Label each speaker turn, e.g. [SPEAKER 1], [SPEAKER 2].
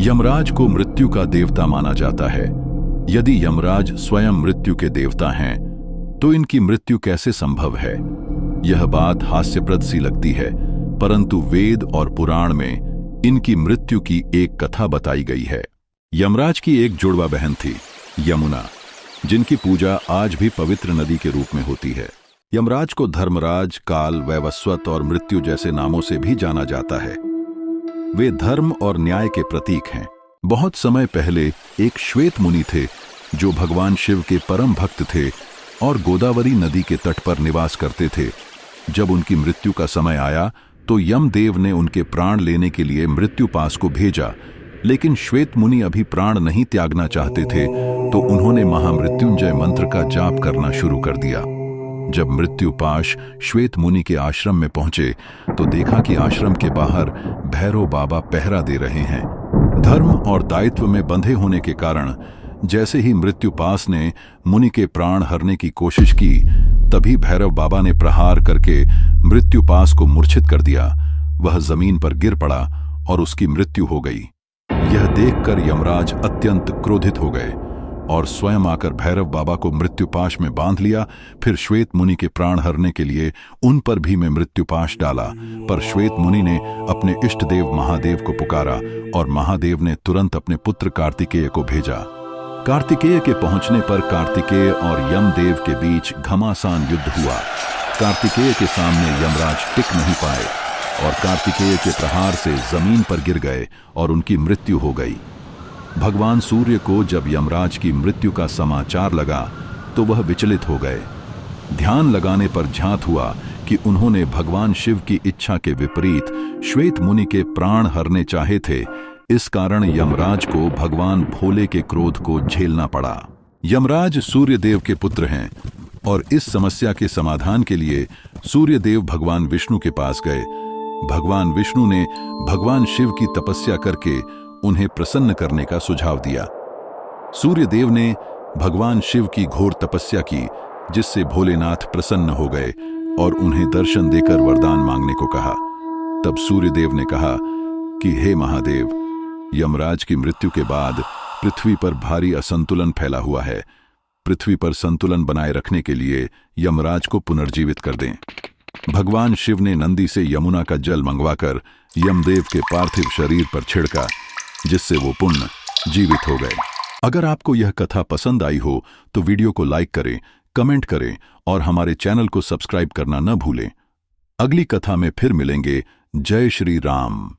[SPEAKER 1] यमराज को मृत्यु का देवता माना जाता है। यदि यमराज स्वयं मृत्यु के देवता हैं, तो इनकी मृत्यु कैसे संभव है? यह बात हास्यप्रद सी लगती है, परंतु वेद और पुराण में इनकी मृत्यु की एक कथा बताई गई है। यमराज की एक जुड़वा बहन थी, यमुना, जिनकी पूजा आज भी पवित्र नदी के रूप में होती है। यमराज को धर्मराज, काल, वैवस्वत और मृत्यु जैसे नामों से भी जाना जाता है। वे धर्म और न्याय के प्रतीक हैं। बहुत समय पहले एक श्वेत मुनि थे जो भगवान शिव के परम भक्त थे और गोदावरी नदी के तट पर निवास करते थे। जब उनकी मृत्यु का समय आया तो यमदेव ने उनके प्राण लेने के लिए मृत्युपाश को भेजा, लेकिन श्वेत मुनि अभी प्राण नहीं त्यागना चाहते थे, तो उन्होंने महामृत्युंजय मंत्र का जाप करना शुरू कर दिया। जब मृत्युपाश श्वेत मुनि के आश्रम में पहुंचे तो देखा कि आश्रम के बाहर भैरव बाबा पहरा दे रहे हैं। धर्म और दायित्व में बंधे होने के कारण जैसे ही मृत्युपाश ने मुनि के प्राण हरने की कोशिश की, तभी भैरव बाबा ने प्रहार करके मृत्युपाश को मूर्छित कर दिया। वह जमीन पर गिर पड़ा और उसकी मृत्यु हो गई। यह देखकर यमराज अत्यंत क्रोधित हो गए और स्वयं आकर भैरव बाबा को मृत्युपाश में बांध लिया। फिर श्वेत मुनि के प्राण हरने के लिए उन पर भी मैं मृत्युपाश डाला, पर श्वेत मुनि ने अपने इष्ट देव महादेव को पुकारा और महादेव ने तुरंत अपने पुत्र कार्तिकेय को भेजा। कार्तिकेय के पहुंचने पर कार्तिकेय और यमदेव के बीच घमासान युद्ध हुआ। कार्तिकेय के सामने यमराज टिक नहीं पाए और कार्तिकेय के प्रहार से जमीन पर गिर गए और उनकी मृत्यु हो गई। भगवान सूर्य को जब यमराज की मृत्यु का समाचार लगा तो वह विचलित हो गए। ध्यान लगाने पर ज्ञात हुआ कि उन्होंने भगवान शिव की इच्छा के विपरीत श्वेत मुनि के प्राण हरने चाहे थे। इस कारण यमराज को भगवान भोले के क्रोध को झेलना पड़ा। यमराज सूर्यदेव के पुत्र हैं और इस समस्या के समाधान के लिए सूर्यदेव भगवान विष्णु के पास गए। भगवान विष्णु ने भगवान शिव की तपस्या करके उन्हें प्रसन्न करने का सुझाव दिया। सूर्यदेव ने भगवान शिव की घोर तपस्या की, जिससे भोलेनाथ प्रसन्न हो गए और उन्हें दर्शन देकर वरदान मांगने को कहा। तब सूर्यदेव ने कहा कि हे महादेव, यमराज की मृत्यु के बाद पृथ्वी पर भारी असंतुलन फैला हुआ है। पृथ्वी पर संतुलन बनाए रखने के लिए यमराज को पुनर्जीवित कर दें। भगवान शिव ने नंदी से यमुना का जल मंगवाकर यमदेव के पार्थिव शरीर पर छिड़का, जिससे वो पुण्य जीवित हो गए। अगर आपको यह कथा पसंद आई हो तो वीडियो को लाइक करें, कमेंट करें और हमारे चैनल को सब्सक्राइब करना न भूलें। अगली कथा में फिर मिलेंगे। जय श्री राम।